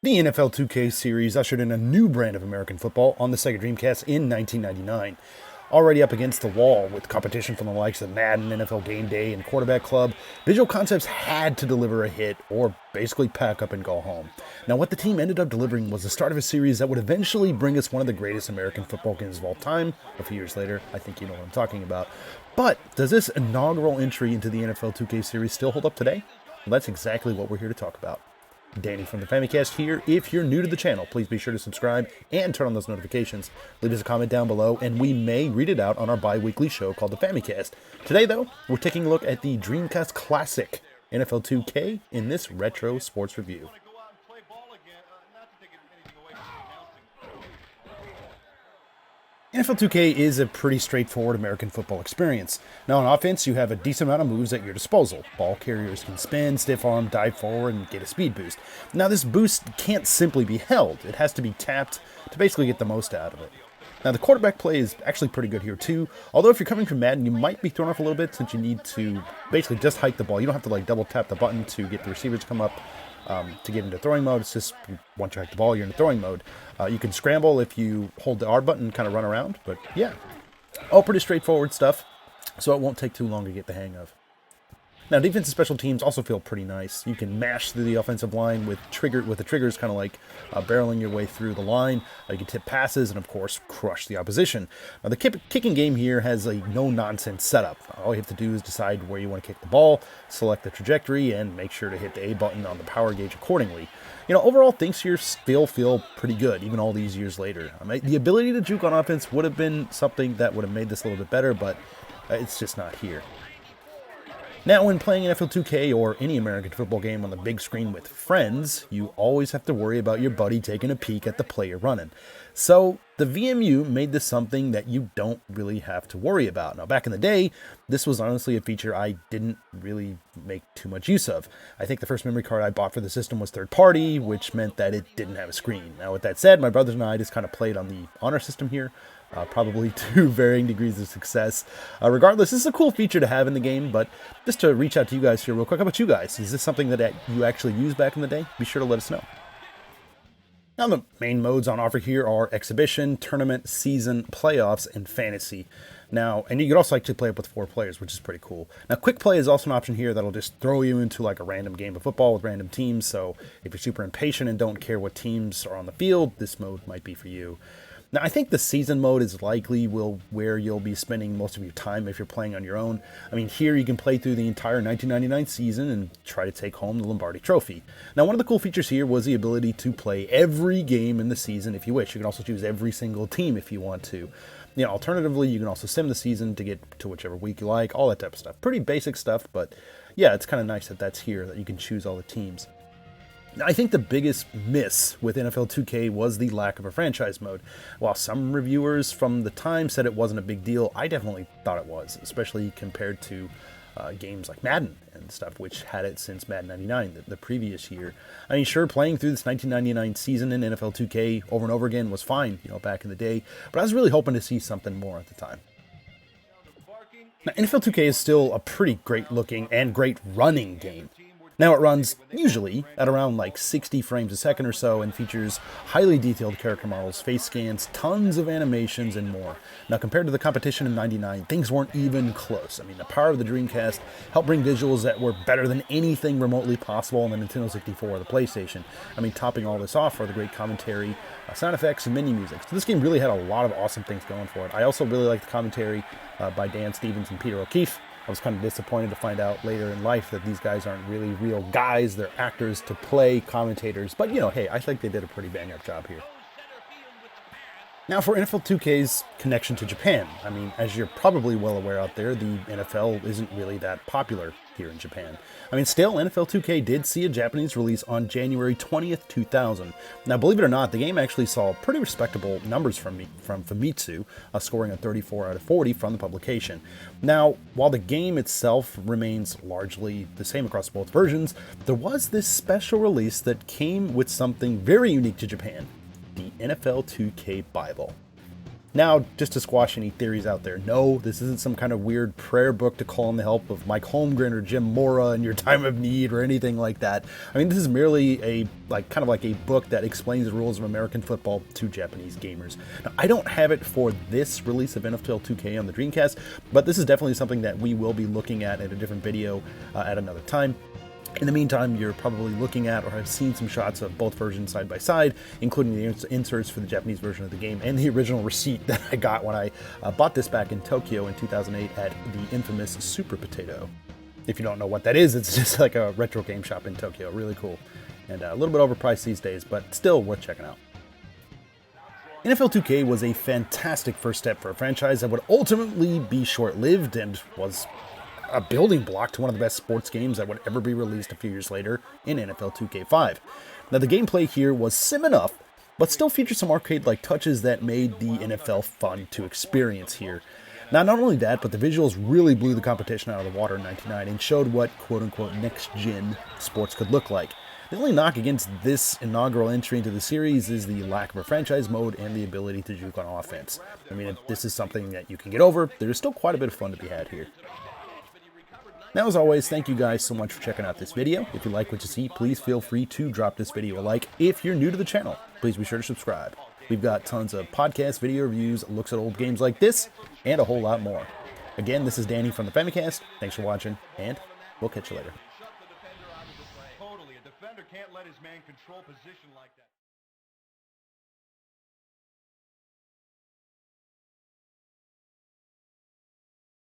The NFL 2K series ushered in a new brand of American football on the Sega Dreamcast in 1999. Already up against the wall with competition from the likes of Madden, NFL Game Day, and Quarterback Club, Visual Concepts had to deliver a hit or basically pack up and go home. Now, what the team ended up delivering was the start of a series that would eventually bring us one of the greatest American football games of all time. A few years later, I think you know what I'm talking about. But does this inaugural entry into the NFL 2K series still hold up today? Well, that's exactly what we're here to talk about. Danny from the Famicast here. If you're new to the channel, please be sure to subscribe and turn on those notifications. Leave us a comment down below, and we may read it out on our bi-weekly show called the Famicast. Today, though, we're taking a look at the Dreamcast classic NFL 2K in this retro sports review. NFL 2K is a pretty straightforward American football experience. Now on offense, you have a decent amount of moves at your disposal. Ball carriers can spin, stiff arm, dive forward, and get a speed boost. Now this boost can't simply be held. It has to be tapped to basically get the most out of it. Now the quarterback play is actually pretty good here too, although if you're coming from Madden, you might be thrown off a little bit since you need to basically just hike the ball. You don't have to like double tap the button to get the receivers to come up. To get into throwing mode, it's just once you hike the ball, you're in throwing mode. You can scramble if you hold the R button and kind of run around, but yeah, all pretty straightforward stuff, so it won't take too long to get the hang of. Now, defense and special teams also feel pretty nice. You can mash through the offensive line with the triggers, kind of like barreling your way through the line. You can tip passes and, of course, crush the opposition. Now, the kicking game here has a no-nonsense setup. All you have to do is decide where you want to kick the ball, select the trajectory, and make sure to hit the A button on the power gauge accordingly. You know, overall, things here still feel pretty good, even all these years later. The ability to juke on offense would have been something that would have made this a little bit better, but it's just not here. Now, when playing NFL 2K or any American football game on the big screen with friends, you always have to worry about your buddy taking a peek at the play you're running. So, the VMU made this something that you don't really have to worry about. Now, back in the day, this was honestly a feature I didn't really make too much use of. I think the first memory card I bought for the system was third party, which meant that it didn't have a screen. Now, with that said, my brothers and I just kind of played on the honor system here. Probably to varying degrees of success. Regardless, this is a cool feature to have in the game, but just to reach out to you guys here real quick, how about you guys? Is this something that you actually used back in the day? Be sure to let us know. Now, the main modes on offer here are Exhibition, Tournament, Season, Playoffs, and Fantasy. Now, and you could also actually play up with 4 players, which is pretty cool. Now, Quick Play is also an option here that'll just throw you into like a random game of football with random teams, so if you're super impatient and don't care what teams are on the field, this mode might be for you. Now, I think the season mode is likely where you'll be spending most of your time if you're playing on your own. I mean, here you can play through the entire 1999 season and try to take home the Lombardi Trophy. Now, one of the cool features here was the ability to play every game in the season if you wish. You can also choose every single team if you want to. You know, alternatively, you can also sim the season to get to whichever week you like, all that type of stuff. Pretty basic stuff, but yeah, it's kind of nice that that's here, that you can choose all the teams. Now, I think the biggest miss with NFL 2K was the lack of a franchise mode. While some reviewers from the time said it wasn't a big deal, I definitely thought it was, especially compared to games like Madden and stuff, which had it since Madden 99, the previous year. I mean, sure, playing through this 1999 season in NFL 2K over and over again was fine, you know, back in the day, but I was really hoping to see something more at the time. Now, NFL 2K is still a pretty great looking and great running game. Now it runs, usually, at around like 60 frames a second or so and features highly detailed character models, face scans, tons of animations, and more. Now compared to the competition in 99, things weren't even close. I mean, the power of the Dreamcast helped bring visuals that were better than anything remotely possible on the Nintendo 64 or the PlayStation. I mean, topping all this off are the great commentary, sound effects, and mini music. So this game really had a lot of awesome things going for it. I also really liked the commentary by Dan Stevens and Peter O'Keefe. I was kind of disappointed to find out later in life that these guys aren't really real guys. They're actors to play commentators. But, you know, hey, I think they did a pretty bang-up job here. Now, for NFL 2K's connection to Japan, I mean, as you're probably well aware out there, the NFL isn't really that popular here in Japan. I mean, still, NFL 2K did see a Japanese release on January 20th, 2000. Now, believe it or not, the game actually saw pretty respectable numbers from Famitsu, scoring a 34 out of 40 from the publication. Now, while the game itself remains largely the same across both versions, there was this special release that came with something very unique to Japan. The NFL 2K Bible. Now, just to squash any theories out there, no, this isn't some kind of weird prayer book to call in the help of Mike Holmgren or Jim Mora in your time of need or anything like that. I mean, this is merely a kind of like a book that explains the rules of American football to Japanese gamers. Now, I don't have it for this release of NFL 2K on the Dreamcast, but this is definitely something that we will be looking at in a different video at another time. In the meantime, you're probably looking at or have seen some shots of both versions side by side, including the inserts for the Japanese version of the game and the original receipt that I got when I bought this back in Tokyo in 2008 at the infamous Super Potato. If you don't know what that is, it's just like a retro game shop in Tokyo. Really cool. And a little bit overpriced these days, but still worth checking out. NFL 2K was a fantastic first step for a franchise that would ultimately be short-lived and was a building block to one of the best sports games that would ever be released a few years later in NFL 2K5. Now, the gameplay here was sim enough, but still featured some arcade-like touches that made the NFL fun to experience here. Now, not only that, but the visuals really blew the competition out of the water in '99 and showed what quote-unquote next-gen sports could look like. The only knock against this inaugural entry into the series is the lack of a franchise mode and the ability to juke on offense. I mean, if this is something that you can get over, there's still quite a bit of fun to be had here. Now, as always, thank you guys so much for checking out this video. If you like what you see, please feel free to drop this video a like. If you're new to the channel, please be sure to subscribe. We've got tons of podcasts, video reviews, looks at old games like this, and a whole lot more. Again, this is Danny from the Famicast. Thanks for watching, and we'll catch you later. Totally. A defender can't let his man control position like that.